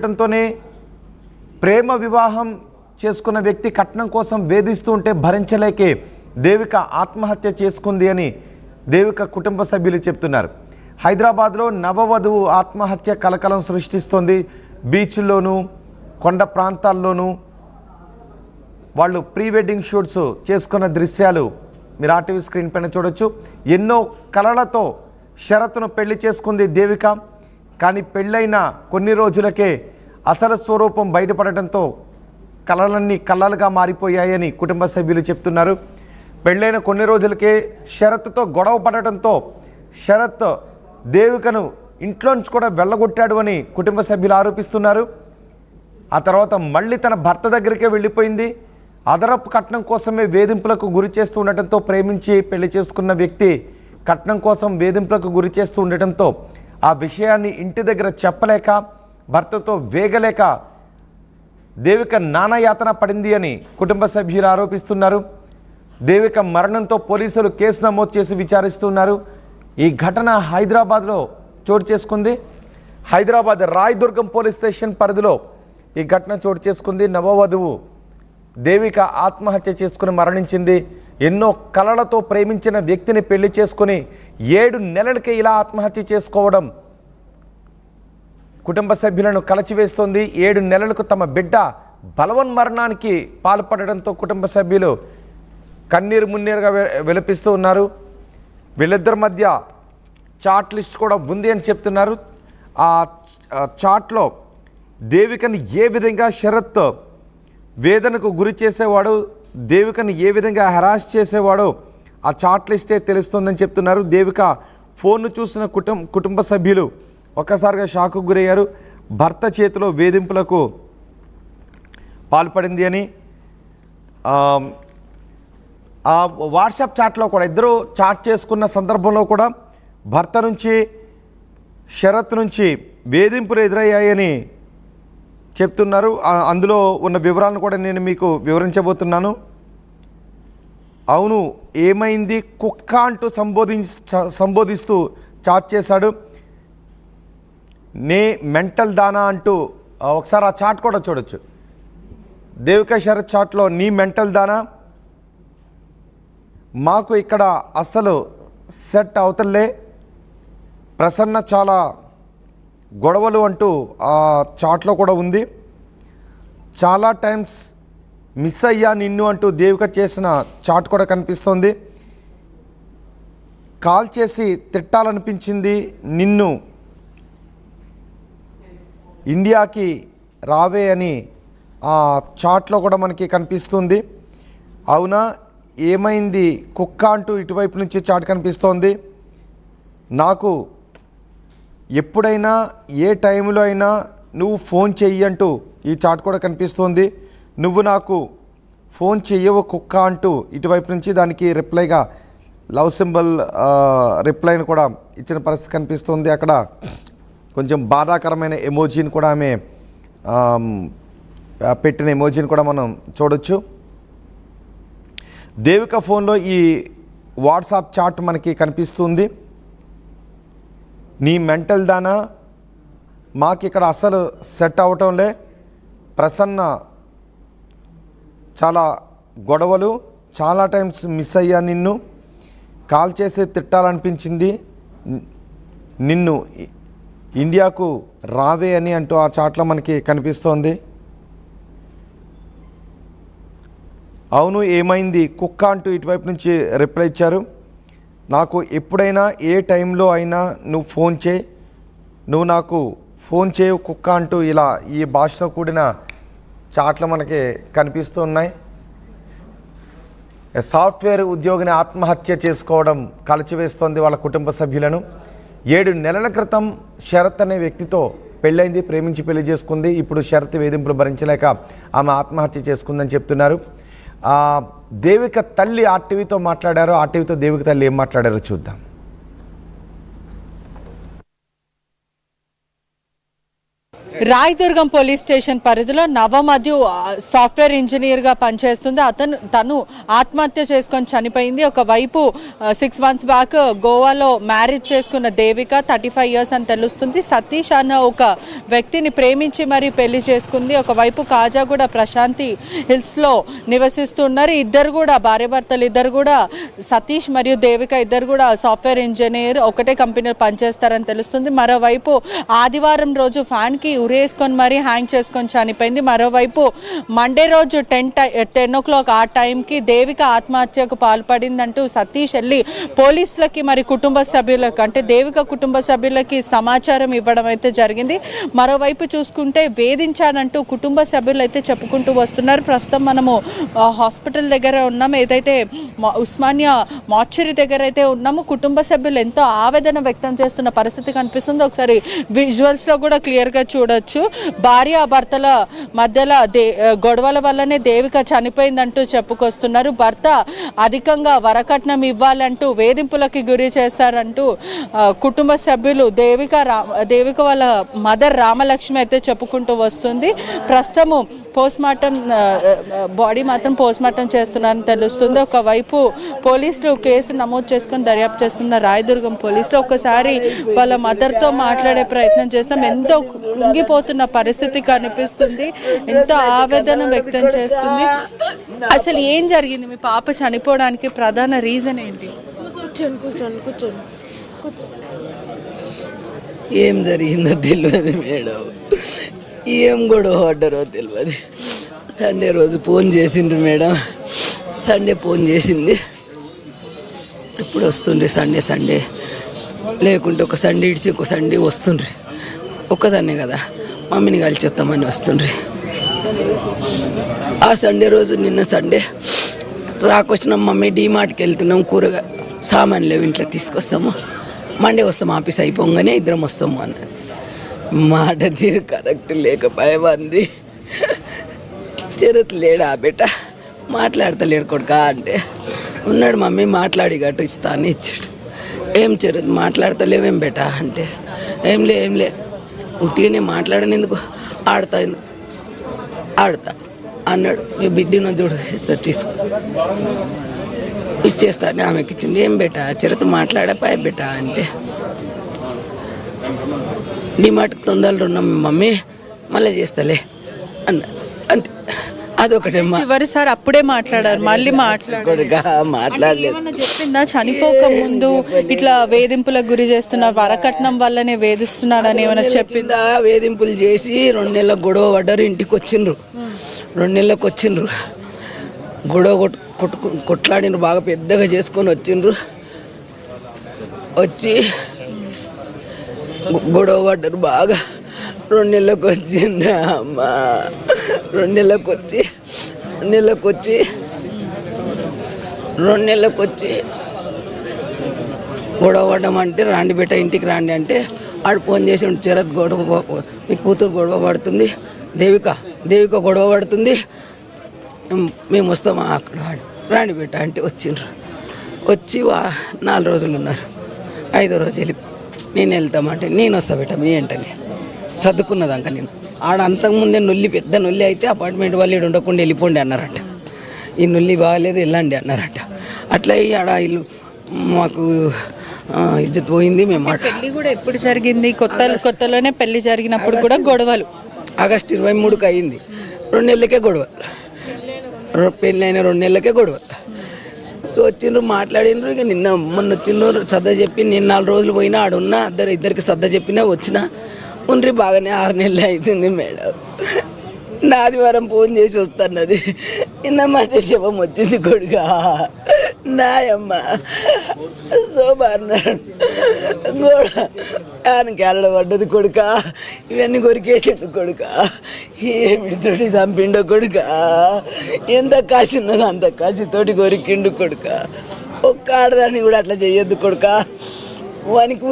తోనే ప్రేమ వివాహం చేసుకున్న వ్యక్తి కట్నం కోసం వేధిస్తూ ఉంటే భరించలేకే దేవిక ఆత్మహత్య చేసుకుంది అని దేవిక కుటుంబ సభ్యులు చెప్తున్నారు. హైదరాబాద్లో నవవధువు ఆత్మహత్య కలకలం సృష్టిస్తోంది. బీచ్ల్లోనూ కొండ ప్రాంతాల్లోనూ వాళ్ళు ప్రీ వెడ్డింగ్ షూట్స్ చేసుకున్న దృశ్యాలు మీరు ఆర్టీవీ స్క్రీన్ పైన చూడొచ్చు. ఎన్నో కలలతో శరత్ను పెళ్లి చేసుకుంది దేవిక. కానీ పెళ్ళైన కొన్ని రోజులకే అసలు స్వరూపం బయటపడటంతో కలలన్నీ కళ్ళలుగా మారిపోయాయని కుటుంబ సభ్యులు చెప్తున్నారు. పెళ్ళైన కొన్ని రోజులకే శరత్తో గొడవ పడటంతో శరత్ దేవికను ఇంట్లోంచి కూడా వెళ్ళగొట్టాడు అని కుటుంబ సభ్యులు ఆరోపిస్తున్నారు. ఆ తర్వాత మళ్ళీ తన భర్త దగ్గరికే వెళ్ళిపోయింది. అదనపు కట్నం కోసమే వేధింపులకు గురి చేస్తూ ఉండటంతో ప్రేమించి పెళ్లి చేసుకున్న వ్యక్తి కట్నం కోసం వేధింపులకు గురి చేస్తూ ఉండటంతో ఆ విషయాన్ని ఇంటి దగ్గర చెప్పలేక భర్తతో వేగలేక దేవిక నానాయాతన పడింది అని కుటుంబ సభ్యులు ఆరోపిస్తున్నారు. దేవిక మరణంతో పోలీసులు కేసు నమోదు చేసి విచారిస్తున్నారు. ఈ ఘటన హైదరాబాద్లో చోటు చేసుకుంది. హైదరాబాద్ రాయదుర్గం పోలీస్ స్టేషన్ పరిధిలో ఈ ఘటన చోటు చేసుకుంది. నవవధువు దేవిక ఆత్మహత్య చేసుకుని మరణించింది. ఎన్నో కలలతో ప్రేమించిన వ్యక్తిని పెళ్లి చేసుకుని 7 నెలలకే ఇలా ఆత్మహత్య చేసుకోవడం కుటుంబ సభ్యులను కలచివేస్తోంది. 7 నెలలకు తమ బిడ్డ బలవన్మరణానికి పాల్పడడంతో కుటుంబ సభ్యులు కన్నీరు మున్నీరుగా విలపిస్తూ ఉన్నారు. వీళ్ళిద్దరి మధ్య చాట్ లిస్ట్ కూడా ఉంది అని చెప్తున్నారు. ఆ చాట్లో దేవికని ఏ విధంగా శరత్ వేదనకు గురి చేసేవాడు, దేవికని ఏ విధంగా హెరాస్ చేసేవాడో ఆ చాట్ లిస్టే తెలుస్తుందని చెప్తున్నారు. దేవిక ఫోన్ను చూసిన కుటుంబ సభ్యులు ఒక్కసారిగా షాక్కు గురయ్యారు. భర్త చేతిలో వేధింపులకు పాల్పడింది అని ఆ వాట్సాప్ చాట్లో కూడా ఇద్దరు చాట్ చేసుకున్న సందర్భంలో కూడా భర్త నుంచి శరత్ నుంచి వేధింపులు ఎదురయ్యాయని చెప్తున్నారు. అందులో ఉన్న వివరాలను కూడా నేను మీకు వివరించబోతున్నాను. అవును ఏమైంది కుక్క అంటూ సంబోధిస్తూ చాట్ చేశాడు. నే మెంటల్ దానా అంటూ ఒకసారి ఆ చాట్ కూడా చూడొచ్చు. దేవిక శరత్ చాట్లో నీ మెంటల్ దానా, మాకు ఇక్కడ అస్సలు సెట్ అవుతలే, ప్రసన్న చాలా గొడవలు అంటూ ఆ చాట్లో కూడా ఉంది. చాలా టైమ్స్ మిస్ అయ్యా నిన్ను అంటూ దేవిక చేసిన చాట్ కూడా కనిపిస్తోంది. కాల్ చేసి తిట్టాలనిపించింది నిన్ను, ఇండియాకి రావే అని ఆ చాట్లో కూడా మనకి కనిపిస్తుంది. అవునా ఏమైంది కుక్క అంటూ ఇటువైపు నుంచి చాట్ కనిపిస్తోంది. నాకు ఎప్పుడైనా ఏ టైంలో అయినా నువ్వు ఫోన్ చెయ్యి అంటూ ఈ చాట్ కూడా కనిపిస్తోంది. నువ్వు నాకు ఫోన్ చెయ్యవు కుక్క అంటూ ఇటువైపు నుంచి దానికి రిప్లైగా లవ్ సింబల్ రిప్లైని కూడా ఇచ్చిన పరిస్థితి కనిపిస్తుంది. అక్కడ కొంచెం బాధాకరమైన ఎమోజీని కూడా ఆమె పెట్టిన ఎమోజీని కూడా మనం చూడొచ్చు. దేవిక ఫోన్లో ఈ వాట్సాప్ చాట్ మనకి కనిపిస్తుంది. నీ మెంటల్ దానా, మాకు ఇక్కడ అసలు సెట్ అవటంలే, ప్రసన్న చాలా గొడవలు, చాలా టైమ్స్ మిస్ అయ్యా నిన్ను, కాల్ చేసి తిట్టాలనిపించింది నిన్ను, ఇండియాకు రావే అని అంటూ ఆ చాట్లో మనకి కనిపిస్తోంది. అవును ఏమైంది కుక్క అంటూ ఇటువైపు నుంచి రిప్లై ఇచ్చారు. నాకు ఎప్పుడైనా ఏ టైంలో అయినా నువ్వు ఫోన్ చేయి, నువ్వు నాకు ఫోన్ చేయవు కుక్క అంటూ ఇలా ఈ భాషతో కూడిన చాట్లు మనకి కనిపిస్తూ ఉన్నాయి. సాఫ్ట్వేర్ ఉద్యోగిని ఆత్మహత్య చేసుకోవడం కలచివేస్తోంది వాళ్ళ కుటుంబ సభ్యులను. 7 నెలల క్రితం శరత్ అనే వ్యక్తితో పెళ్ళైంది, ప్రేమించి పెళ్లి చేసుకుంది. ఇప్పుడు శరత్ వేధింపులు భరించలేక ఆమె ఆత్మహత్య చేసుకుందని చెప్తున్నారు. దేవిక తల్లి ఆర్టీవీతో మాట్లాడారు. ఆర్టీవీతో దేవిక తల్లి ఏం మాట్లాడారో చూద్దాం. రాయదుర్గం పోలీస్ స్టేషన్ పరిధిలో నవమధు సాఫ్ట్వేర్ ఇంజనీర్గా పనిచేస్తుంది. తను ఆత్మహత్య చేసుకొని చనిపోయింది. ఒకవైపు 6 months బ్యాక్ గోవాలో మ్యారేజ్ చేసుకున్న దేవిక 35 years అని తెలుస్తుంది. సతీష్ అన్న ఒక వ్యక్తిని ప్రేమించి మరీ పెళ్లి చేసుకుంది. ఒకవైపు కాజాగూడ ప్రశాంతి హిల్స్లో నివసిస్తున్నారు. ఇద్దరు కూడా భార్యాభర్తలు ఇద్దరు కూడా సతీష్ మరియు దేవిక ఇద్దరు కూడా సాఫ్ట్వేర్ ఇంజనీర్ ఒకటే కంపెనీలో పనిచేస్తారని తెలుస్తుంది. మరోవైపు ఆదివారం రోజు ఫ్యాన్కి ఉరేసుకొని మరీ హ్యాంగ్ చేసుకొని చనిపోయింది. మరోవైపు మండే రోజు 10 o'clock ఆ టైంకి దేవిక ఆత్మహత్యకు పాల్పడిందంటూ సతీష్ వెళ్ళి పోలీసులకి మరి కుటుంబ సభ్యులకు అంటే దేవిక కుటుంబ సభ్యులకి సమాచారం ఇవ్వడం అయితే జరిగింది. మరోవైపు చూసుకుంటే వేధించానంటూ కుటుంబ సభ్యులు అయితే చెప్పుకుంటూ వస్తున్నారు. ప్రస్తుతం మనము హాస్పిటల్ దగ్గర ఉన్నాము, ఏదైతే ఉస్మానియా మార్చరీ దగ్గర అయితే ఉన్నాము. కుటుంబ సభ్యులు ఎంతో ఆవేదన వ్యక్తం చేస్తున్న పరిస్థితి కనిపిస్తుంది. ఒకసారి విజువల్స్లో కూడా క్లియర్గా చూడొచ్చు. భార్య భర్తల మధ్యలో గొడవల వల్లనే దేవిక చనిపోయిందంటూ చెప్పుకొస్తున్నారు. భర్త అధికంగా వరకట్నం ఇవ్వాలంటూ వేధింపులకి గురి చేస్తారంటూ కుటుంబ సభ్యులు దేవిక వాళ్ళ మదర్ రామలక్ష్మి అయితే చెప్పుకుంటూ వస్తుంది. ప్రస్తుతము పోస్ట్మార్టం బాడీ మాత్రం పోస్ట్మార్టం చేస్తున్నారని తెలుస్తుంది. ఒకవైపు పోలీసులు కేసు నమోదు చేసుకుని దర్యాప్తు చేస్తున్న రాయదుర్గం పోలీసులు ఒక్కసారి వాళ్ళ మదర్తో మాట్లాడే ప్రయత్నం చేస్తాం. ఎంతో కృంగిపోతున్న పరిస్థితి కనిపిస్తుంది, ఎంతో ఆవేదన వ్యక్తం చేస్తుంది. అసలు ఏం జరిగింది? మీ పాప చనిపోవడానికి ప్రధాన రీజన్ ఏంటి? ఏం జరిగిందో తెలియదు మేడం, ఏం గొడవ పడ్డారో తెలియదు. సండే రోజు ఫోన్ చేసిండ్రు మేడం, సండే ఫోన్ చేసింది. ఇప్పుడు వస్తుండ్రి సండే లేకుంటే ఒక సండే ఇడిచి ఒక సండే వస్తుండ్రి. ఒక్కదాన్నే కదా, మమ్మీని కలిసి వస్తామని వస్తుండ్రి. ఆ సండే రోజు నిన్న సండే రాకొచ్చినాం, మమ్మీ డీమార్ట్కి వెళ్తున్నాం, కూరగా సామాన్లు లేవు ఇంట్లో తీసుకొస్తాము, మండే వస్తాం ఆఫీస్ అయిపోగానే ఇద్దరం వస్తాము అన్నది. మాట తీరు కరెక్ట్ లేకపోయేది. చరత్ లేడా బిడ్డ, మాట్లాడతలేడు కొడుకా అంటే ఉన్నాడు. మమ్మీ మాట్లాడి గట్టు ఇస్తా అని ఇచ్చాడు. ఏం చరత్ మాట్లాడతలేవేం బేటా అంటే ఏం లే ఉట్టిగానే మాట్లాడని ఎందుకు, ఆడతా అన్నాడు. మీ బిడ్డను చూడు ఇస్తా, తీసుకో ఇచ్చేస్తా అని ఆమెకి ఇచ్చింది. ఏం బేటా చరత్ మాట్లాడపాయ బేటా అంటే డిమార్ట్కి తొందరలో ఉన్నాం మమ్మీ, మళ్ళీ చేస్తలే అన్న. అంతే, అదొకటే. చివరిసారి అప్పుడే మాట్లాడారు, మళ్ళీ మాట్లాడలేదు. చెప్పిందా చనిపోక ముందు ఇట్లా వేధింపులకు గురి చేస్తున్నా, వరకట్నం వల్లనే వేధిస్తున్నాడని ఏమైనా చెప్పిందా? వేధింపులు చేసి 2 నెలలకు గొడవ పడ్డారు. ఇంటికి వచ్చిండ్రు, 2 నెలలకు వచ్చిండ్రు. గొడవ కొట్లాడినరు, బాగా పెద్దగా చేసుకొని వచ్చిండ్రు. వచ్చి గొడవ పడ్డారు బాగా. 2 నెలలకు వచ్చిండ్రా అమ్మ, 2 నెలలకు వచ్చి గొడవ పడ్డామంటే రాండి బేట ఇంటికి రాండి అంటే ఆడు ఫోన్ చేసి చరత్ గొడవ, మీ కూతురు గొడవ పడుతుంది, దేవిక గొడవ పడుతుంది, మేము వస్తామా అక్కడ రాండి బేట అంటే వచ్చిండ్రు. వచ్చి 4 రోజులు ఉన్నారు. 5వ రోజు వెళ్ళి నేను వెళ్తామంటే నేను వస్తా బేట మీ వెంటనే సర్దుకున్నదాక. నేను ఆడ అంతకుముందే పెద్ద నొల్లి అయితే అపార్ట్మెంట్ వాళ్ళు ఇక్కడ ఉండకుండా వెళ్ళిపోండి అన్నారట. ఈ నొల్లి బాగాలేదు వెళ్ళండి అన్నారట. అట్లా ఆడ ఇల్లు మాకు ఇజ్జత్ పోయింది. మేము పెళ్లి కూడా ఎప్పుడు జరిగింది? కొత్తలోనే పెళ్లి జరిగినప్పుడు కూడా గొడవలు. ఆగస్టు 23కి అయింది. 2 నెలలకే గొడవ, పెళ్ళైన 2 నెలలకే గొడవ. వచ్చిండ్రు, మాట్లాడినరు. ఇక మొన్న వచ్చిండ్రు, సర్ద చెప్పి నేను 4 రోజులు పోయినా ఆడున్నా, ఇద్దరికి సర్ద చెప్పినా వచ్చినా ఉండ్రి. బాగానే 6 నెలలు అవుతుంది మేడం. ఆదివారం ఫోన్ చేసి వస్తున్నది, నిన్నమాట శవం వచ్చింది కొడుకా నాయమ్మ సోమవారం గోడ ఆయనకి వెళ్ళబడ్డది కొడుకా. ఇవన్నీ కొరికేసిండు కొడుకా, ఏమిడితోటి చంపిండో కొడుకా. ఎంత కాసి ఉన్నదో అంత కాసితోటి కొరికిండు కొడుకా. ఒక్క ఆడదాన్ని కూడా అట్లా చెయ్యొద్దు కొడుకా. వానికి